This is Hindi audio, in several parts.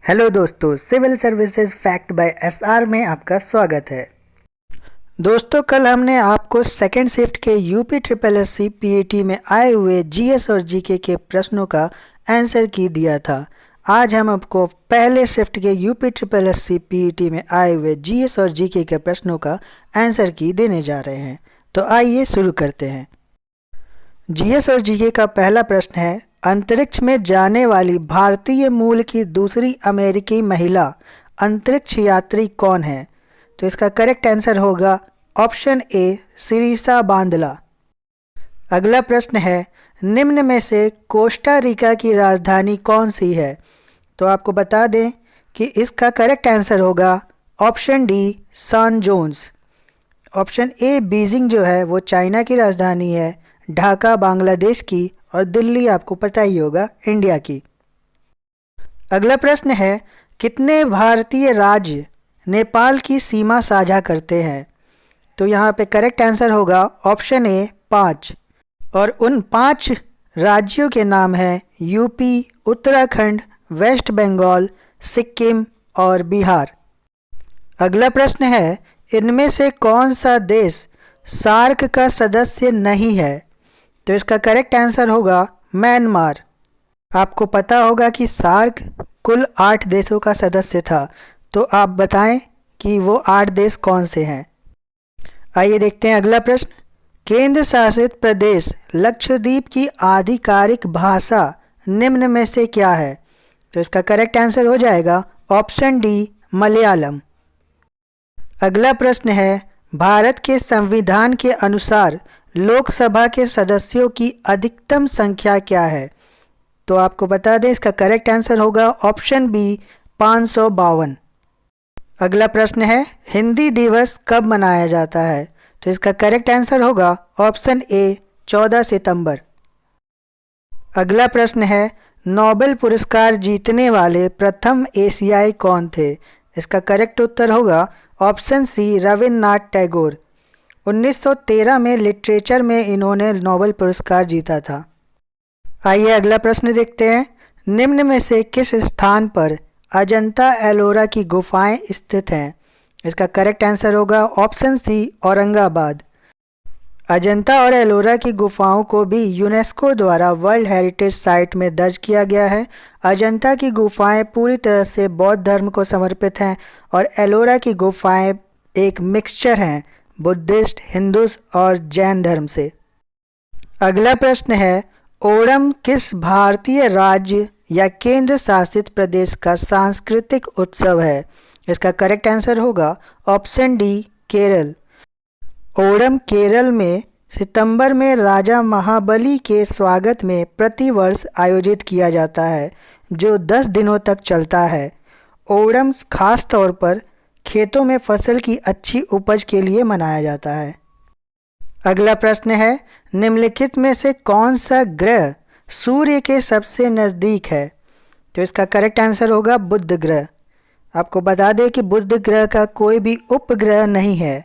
हेलो दोस्तों, civil services fact by SR में आपका स्वागत है। दोस्तों, कल हमने आपको सेकेंड शिफ्ट के यूपी ट्रिपल एससी पीईटी में आए हुए जीएस और जीके के प्रश्नों का आंसर की दिया था। आज हम आपको पहले शिफ्ट के यूपी ट्रिपल एससी पीईटी में आए हुए जीएस और जीके के प्रश्नों का आंसर की देने जा रहे हैं। तो आइए शुरू करते हैं। जीएस और जीके का पहला प्रश्न है, अंतरिक्ष में जाने वाली भारतीय मूल की दूसरी अमेरिकी महिला अंतरिक्ष यात्री कौन है? तो इसका करेक्ट आंसर होगा ऑप्शन ए, सिरिसा बांदला। अगला प्रश्न है, निम्न में से कोस्टा रिका की राजधानी कौन सी है? तो आपको बता दें कि इसका करेक्ट आंसर होगा ऑप्शन डी, सान जोन्स। ऑप्शन ए बीजिंग जो है वो चाइना की राजधानी है, ढाका बांग्लादेश की और दिल्ली आपको पता ही होगा इंडिया की। अगला प्रश्न है, कितने भारतीय राज्य नेपाल की सीमा साझा करते हैं? तो यहाँ पे करेक्ट आंसर होगा ऑप्शन ए, 5। और उन 5 राज्यों के नाम हैं यूपी, उत्तराखंड, वेस्ट बंगाल, सिक्किम और बिहार। अगला प्रश्न है, इनमें से कौन सा देश सार्क का सदस्य नहीं है? तो इसका करेक्ट आंसर होगा म्यांमार। आपको पता होगा कि सार्क कुल 8 देशों का सदस्य था, तो आप बताएं कि वो 8 देश कौन से हैं। आइए देखते हैं अगला प्रश्न, केंद्र शासित प्रदेश लक्षद्वीप की आधिकारिक भाषा निम्न में से क्या है? तो इसका करेक्ट आंसर हो जाएगा ऑप्शन डी, मलयालम। अगला प्रश्न है, भारत के संविधान के अनुसार लोकसभा के सदस्यों की अधिकतम संख्या क्या है? तो आपको बता दें इसका करेक्ट आंसर होगा ऑप्शन बी, 552। अगला प्रश्न है, हिंदी दिवस कब मनाया जाता है? तो इसका करेक्ट आंसर होगा ऑप्शन ए, 14 सितंबर। अगला प्रश्न है, नोबेल पुरस्कार जीतने वाले प्रथम एशियाई कौन थे? इसका करेक्ट उत्तर होगा ऑप्शन सी, रविन्द्रनाथ टैगोर। 1913 में लिटरेचर में इन्होंने नोबेल पुरस्कार जीता था। आइए अगला प्रश्न देखते हैं, निम्न में से किस स्थान पर अजंता एलोरा की गुफाएं स्थित हैं? इसका करेक्ट आंसर होगा ऑप्शन सी, औरंगाबाद। अजंता और एलोरा की गुफाओं को भी यूनेस्को द्वारा वर्ल्ड हेरिटेज साइट में दर्ज किया गया है। अजंता की गुफाएं पूरी तरह से बौद्ध धर्म को समर्पित हैं और एलोरा की गुफाएं एक मिक्सचर हैं बुद्धिस्ट, हिंदू और जैन धर्म से। अगला प्रश्न है, ओणम किस भारतीय राज्य या केंद्र शासित प्रदेश का सांस्कृतिक उत्सव है? इसका करेक्ट आंसर होगा ऑप्शन डी, केरल। ओणम केरल में सितंबर में राजा महाबली के स्वागत में प्रतिवर्ष आयोजित किया जाता है, जो 10 दिनों तक चलता है। ओणम खास तौर पर खेतों में फसल की अच्छी उपज के लिए मनाया जाता है। अगला प्रश्न है, निम्नलिखित में से कौन सा ग्रह सूर्य के सबसे नज़दीक है? तो इसका करेक्ट आंसर होगा बुध ग्रह। आपको बता दें कि बुध ग्रह का कोई भी उपग्रह नहीं है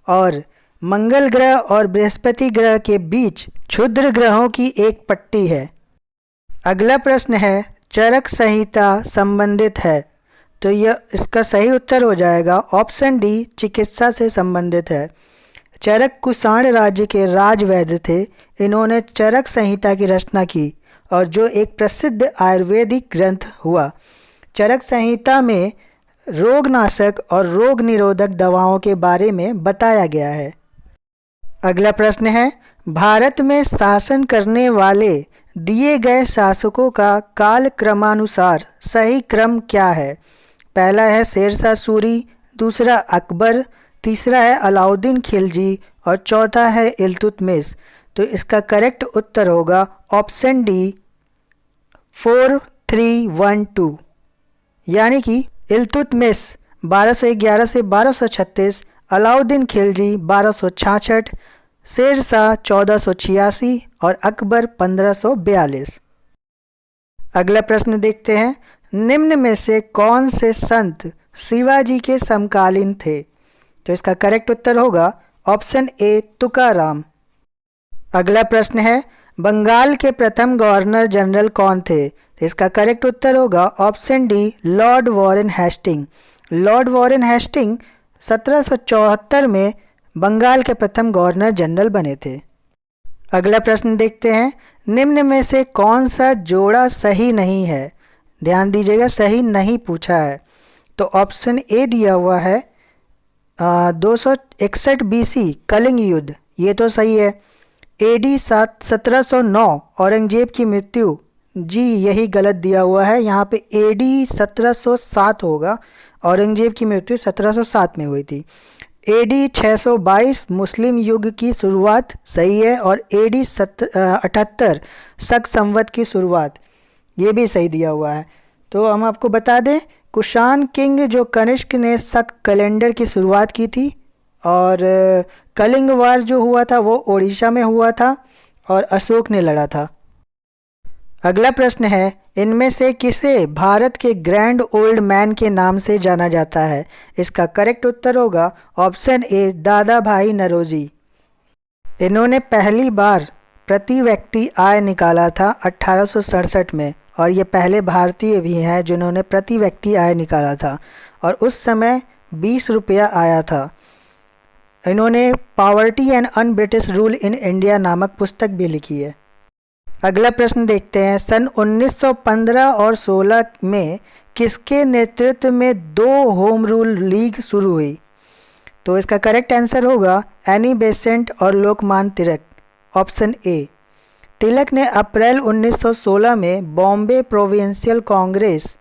और मंगल ग्रह और बृहस्पति ग्रह के बीच क्षुद्र ग्रहों की एक पट्टी है। अगला प्रश्न है, चरक संहिता संबंधित है? तो यह इसका सही उत्तर हो जाएगा ऑप्शन डी, चिकित्सा से संबंधित है। चरक कुषाण राज्य के राजवैद्य थे। इन्होंने चरक संहिता की रचना की और जो एक प्रसिद्ध आयुर्वेदिक ग्रंथ हुआ। चरक संहिता में रोगनाशक और रोग निरोधक दवाओं के बारे में बताया गया है। अगला प्रश्न है, भारत में शासन करने वाले दिए गए शासकों का काल क्रमानुसार सही क्रम क्या है? पहला है शेरशाह सूरी, दूसरा अकबर, तीसरा है अलाउद्दीन खिलजी और चौथा है इल्तुतमिश। तो इसका करेक्ट उत्तर होगा ऑप्शन डी, 4312, यानी कि इल्तुतमिश 1211 से 1236, अलाउद्दीन खिलजी 1266, शेरशाह 1486 और अकबर 1542। अगला प्रश्न देखते हैं, निम्न में से कौन से संत शिवाजी के समकालीन थे? तो इसका करेक्ट उत्तर होगा ऑप्शन ए, तुकाराम। अगला प्रश्न है, बंगाल के प्रथम गवर्नर जनरल कौन थे? तो इसका करेक्ट उत्तर होगा option D, Lord Warren Hastings. Lord Warren Hastings 1774 में बंगाल के प्रथम गवर्नर जनरल बने थे। अगला प्रश्न देखते हैं, निम्न में से कौन सा जोड़ा सही नहीं है? ध्यान दीजिएगा, सही नहीं पूछा है। तो ऑप्शन ए दिया हुआ है 261 BC कलिंग युद्ध, ये तो सही है। AD 1709 औरंगजेब की मृत्यु, जी यही गलत दिया हुआ है। यहाँ पे AD 1707 होगा, औरंगजेब की मृत्यु 1707 में हुई थी। AD 622 मुस्लिम युग की शुरुआत, सही है। और AD 78 शक संवत की शुरुआत, ये भी सही दिया हुआ है। तो हम आपको बता दें, कुषाण किंग जो कनिष्क ने शक कैलेंडर की शुरुआत की थी, और कलिंग वार जो हुआ था वो ओडिशा में हुआ था और अशोक ने लड़ा था। अगला प्रश्न है, इनमें से किसे भारत के ग्रैंड ओल्ड मैन के नाम से जाना जाता है? इसका करेक्ट उत्तर होगा ऑप्शन ए, दादा भाई नरोजी। इन्होंने पहली बार प्रति व्यक्ति आय निकाला था 1867 में, और ये पहले भारतीय भी हैं जिन्होंने प्रति व्यक्ति आय निकाला था, और उस समय 20 रुपया आया था। इन्होंने poverty and un British rule in India नामक पुस्तक भी लिखी है। अगला प्रश्न देखते हैं, सन 1915 और 16 में किसके नेतृत्व में 2 होम रूल लीग शुरू हुई? तो इसका करेक्ट आंसर होगा एनी बेसेंट और लोकमान तिलक, ऑप्शन ए। तिलक ने अप्रैल 1916 में बॉम्बे प्रोविंशियल कांग्रेस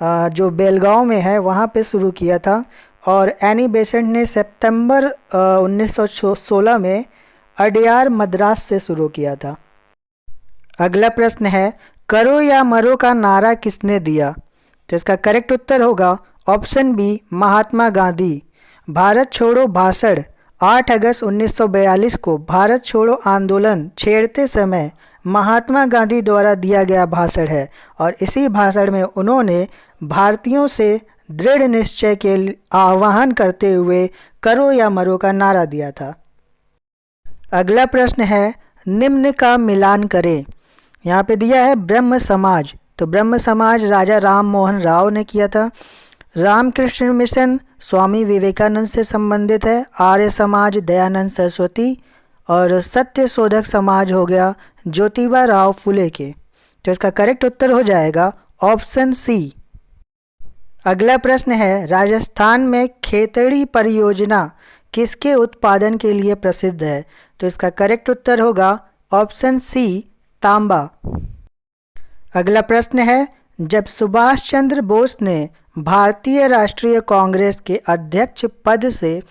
जो बेलगांव में है वहाँ पे शुरू किया था, और एनी बेसेंट ने सितंबर 1916 में अडयार मद्रास से शुरू किया था। अगला प्रश्न है, करो या मरो का नारा किसने दिया? तो इसका करेक्ट उत्तर होगा ऑप्शन बी, महात्मा गांधी। भारत छोड़ो भाषण 8 अगस्त 1942 को भारत छोड़ो आंदोलन छेड़ते समय महात्मा गांधी द्वारा दिया गया भाषण है, और इसी भाषण में उन्होंने भारतीयों से दृढ़ निश्चय के आह्वान करते हुए करो या मरो का नारा दिया था। अगला प्रश्न है, निम्न का मिलान करें। यहाँ पे दिया है ब्रह्म समाज, तो ब्रह्म समाज राजा राम मोहन राव ने किया था। रामकृष्ण मिशन स्वामी विवेकानंद से संबंधित है। आर्य समाज दयानंद सरस्वती, और सत्य शोधक समाज हो गया ज्योतिबा राव फुले के। तो इसका करेक्ट उत्तर हो जाएगा ऑप्शन सी। अगला प्रश्न है, राजस्थान में खेतड़ी परियोजना किसके उत्पादन के लिए प्रसिद्ध है? तो इसका करेक्ट उत्तर होगा ऑप्शन सी, तांबा। अगला प्रश्न है, जब सुभाष चंद्र बोस ने भारतीय राष्ट्रीय कांग्रेस के अध्यक्ष पद से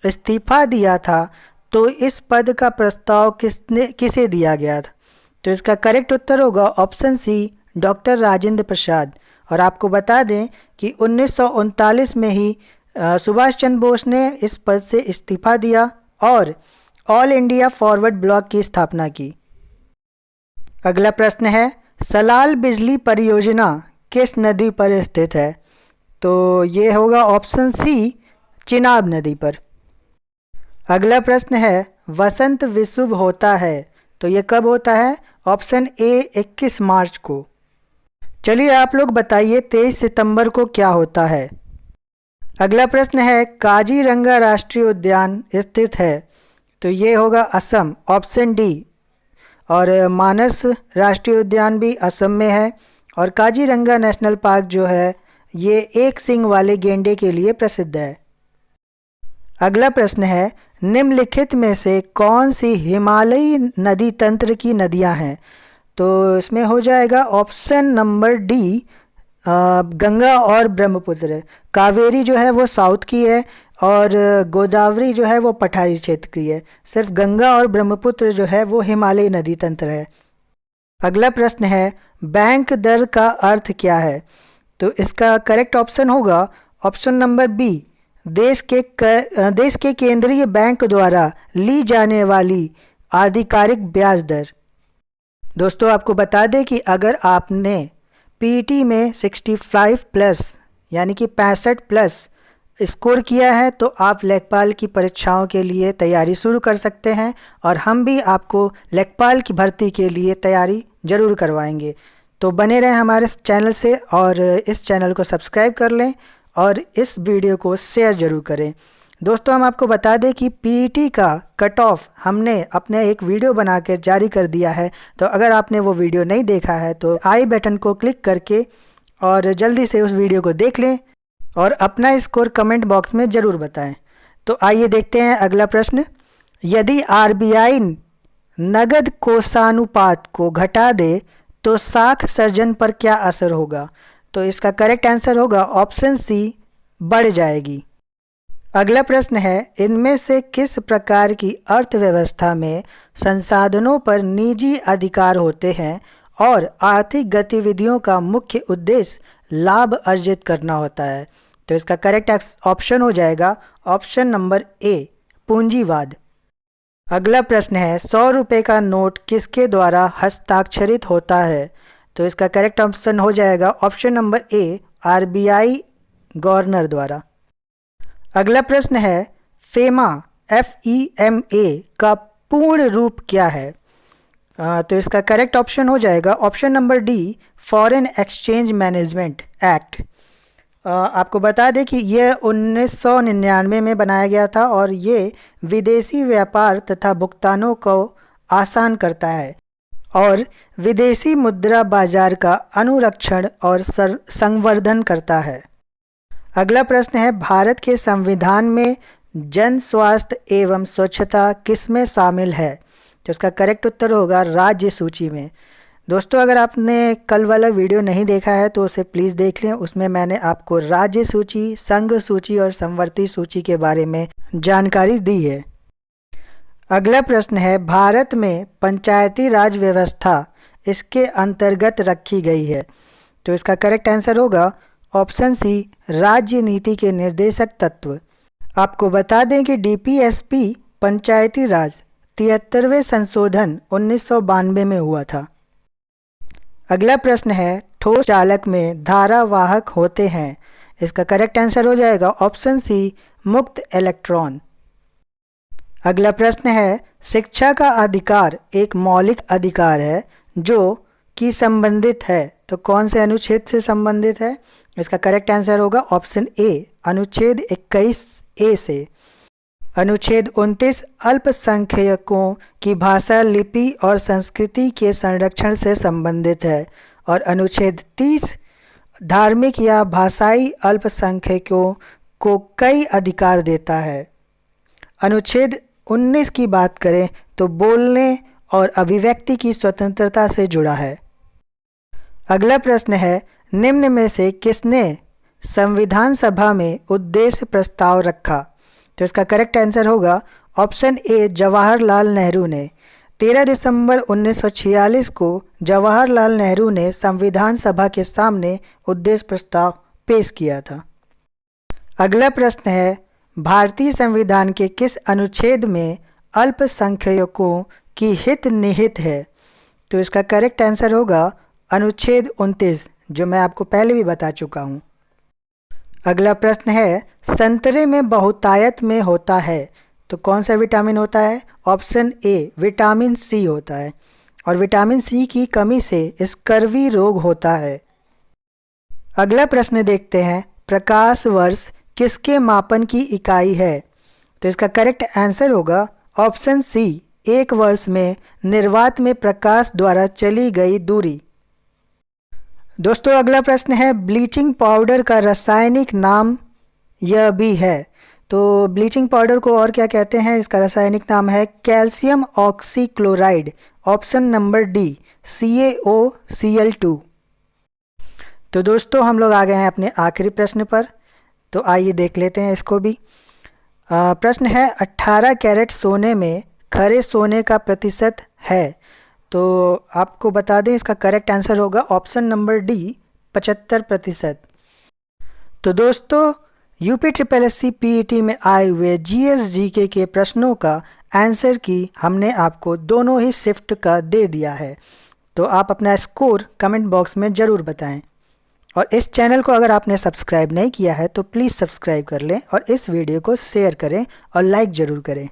इस्तीफा दिया था तो इस पद का प्रस्ताव किसे दिया गया था? तो इसका करेक्ट उत्तर होगा option C, doctor Rajendra Prasad. और आपको बता दें कि 1939 में ही सुभाष चंद्र बोस ने इस पद से इस्तीफा दिया और ऑल इंडिया फॉरवर्ड ब्लॉक की स्थापना की। अगला प्रश्न है, सलाल बिजली परियोजना किस नदी पर स्थित है? तो ये होगा ऑप्शन सी, चिनाब नदी पर। अगला प्रश्न है, वसंत विषुव होता है तो ये कब होता है? ऑप्शन ए, 21 मार्च को। चलिए आप लोग बताइए 23 सितंबर को क्या होता है? अगला प्रश्न है, काजीरंगा राष्ट्रीय उद्यान स्थित है तो ये होगा असम, ऑप्शन डी। और मानस राष्ट्रीय उद्यान भी असम में है, और काजीरंगा नेशनल पार्क जो है ये एक सींग वाले गेंडे के लिए प्रसिद्ध है। अगला प्रश्न है, निम्नलिखित में से कौन सी हिमालयी नदी तंत्र की नदियां हैं? तो इसमें हो जाएगा ऑप्शन नंबर डी, गंगा और ब्रह्मपुत्र। कावेरी जो है वो साउथ की है, और गोदावरी जो है वो पठारी क्षेत्र की है। सिर्फ गंगा और ब्रह्मपुत्र जो है वो हिमालयी नदी तंत्र है। अगला प्रश्न है, बैंक दर का अर्थ क्या है? तो इसका करेक्ट ऑप्शन होगा ऑप्शन नंबर बी, देश के केंद्रीय बैंक द्वारा ली जाने वाली आधिकारिक ब्याज दर। दोस्तों आपको बता दें कि अगर आपने पीटी में 65 प्लस यानी कि 65 प्लस स्कोर किया है तो आप लेखपाल की परीक्षाओं के लिए तैयारी शुरू कर सकते हैं, और हम भी आपको लेखपाल की भर्ती के लिए तैयारी ज़रूर करवाएंगे। तो बने रहें हमारे चैनल से और इस चैनल को सब्सक्राइब कर लें और इस वीडियो को शेयर ज़रूर करें। दोस्तों हम आपको बता दें कि पीईटी का कट ऑफ हमने अपने एक वीडियो बना के जारी कर दिया है, तो अगर आपने वो वीडियो नहीं देखा है तो आई बटन को क्लिक करके और जल्दी से उस वीडियो को देख लें और अपना स्कोर कमेंट बॉक्स में ज़रूर बताएं। तो आइए देखते हैं अगला प्रश्न। यदि आरबीआई नगद कोषानुपात को घटा दे तो साख सर्जन पर क्या असर होगा? तो इसका करेक्ट आंसर होगा ऑप्शन सी, बढ़ जाएगी। अगला प्रश्न है, इनमें से किस प्रकार की अर्थव्यवस्था में संसाधनों पर निजी अधिकार होते हैं और आर्थिक गतिविधियों का मुख्य उद्देश्य लाभ अर्जित करना होता है? तो इसका करेक्ट ऑप्शन हो जाएगा ऑप्शन नंबर ए, पूंजीवाद। अगला प्रश्न है, 100 रुपये का नोट किसके द्वारा हस्ताक्षरित होता है? तो इसका करेक्ट ऑप्शन हो जाएगा option number A, RBI governor द्वारा। अगला प्रश्न है, फेमा FEMA का पूर्ण रूप क्या है? तो इसका करेक्ट ऑप्शन हो जाएगा option number D, foreign exchange management act. आपको बता दें कि यह 1999 में बनाया गया था और ये विदेशी व्यापार तथा भुगतानों को आसान करता है और विदेशी मुद्रा बाजार का अनुरक्षण और संवर्धन करता है। अगला प्रश्न है, भारत के संविधान में जन स्वास्थ्य एवं स्वच्छता किसमें शामिल है? तो इसका करेक्ट उत्तर होगा राज्य सूची में। दोस्तों अगर आपने कल वाला वीडियो नहीं देखा है तो उसे प्लीज़ देख लें, उसमें मैंने आपको राज्य सूची, संघ सूची और संवर्ती सूची के बारे में जानकारी दी है। अगला प्रश्न है, भारत में पंचायती राज व्यवस्था इसके अंतर्गत रखी गई है? तो इसका करेक्ट आंसर होगा ऑप्शन सी, राज्य नीति के निर्देशक तत्व। आपको बता दें कि DPSP पंचायती राज 73वें संशोधन 1992 में हुआ था। अगला प्रश्न है, ठोस चालक में धारावाहक होते हैं? इसका करेक्ट आंसर हो जाएगा ऑप्शन सी, मुक्त इलेक्ट्रॉन। अगला प्रश्न है, शिक्षा का अधिकार एक मौलिक अधिकार है जो कि संबंधित है, तो कौन से अनुच्छेद से संबंधित है? इसका करेक्ट आंसर होगा ऑप्शन ए, अनुच्छेद 21A से। अनुच्छेद 29 अल्पसंख्यकों की भाषा, लिपि और संस्कृति के संरक्षण से संबंधित है और अनुच्छेद 30 धार्मिक या भाषाई अल्पसंख्यकों को कई अधिकार देता है। अनुच्छेद 19 की बात करें तो बोलने और अभिव्यक्ति की स्वतंत्रता से जुड़ा है। अगला प्रश्न है, निम्न में से किसने संविधान सभा में उद्देश्य प्रस्ताव रखा? तो इसका करेक्ट आंसर होगा ऑप्शन ए, जवाहरलाल नेहरू ने। 13 दिसंबर 1946 को जवाहरलाल नेहरू ने संविधान सभा के सामने उद्देश्य प्रस्ताव पेश किया था। अगला प्रश्न है, भारतीय संविधान के किस अनुच्छेद में अल्पसंख्यकों की हित निहित है? तो इसका करेक्ट आंसर होगा अनुच्छेद 29, जो मैं आपको पहले भी बता चुका हूँ। अगला प्रश्न है, संतरे में बहुतायत में होता है तो कौन सा विटामिन होता है? ऑप्शन ए, विटामिन सी होता है और विटामिन सी की कमी से स्कर्वी रोग होता है। अगला प्रश्न देखते हैं, प्रकाश वर्ष किसके मापन की इकाई है? तो इसका करेक्ट आंसर होगा ऑप्शन सी, एक वर्ष में निर्वात में प्रकाश द्वारा चली गई दूरी। दोस्तों अगला प्रश्न है, ब्लीचिंग पाउडर का रासायनिक नाम यह भी है, तो ब्लीचिंग पाउडर को और क्या कहते हैं? इसका रासायनिक नाम है calcium oxychloride, option number D, CaOCl2। तो दोस्तों हम लोग आ गए हैं अपने आखिरी प्रश्न पर, तो आइए देख लेते हैं इसको भी। प्रश्न है, 18 कैरेट सोने में खरे सोने का प्रतिशत है? तो आपको बता दें इसका करेक्ट आंसर होगा ऑप्शन नंबर डी, 75%। तो दोस्तों UPSSC PET में आए हुए GS/GK के प्रश्नों का आंसर की हमने आपको दोनों ही शिफ्ट का दे दिया है, तो आप अपना स्कोर कमेंट बॉक्स में ज़रूर बताएं। और इस चैनल को अगर आपने सब्सक्राइब नहीं किया है तो प्लीज़ सब्सक्राइब कर लें और इस वीडियो को शेयर करें और लाइक ज़रूर करें।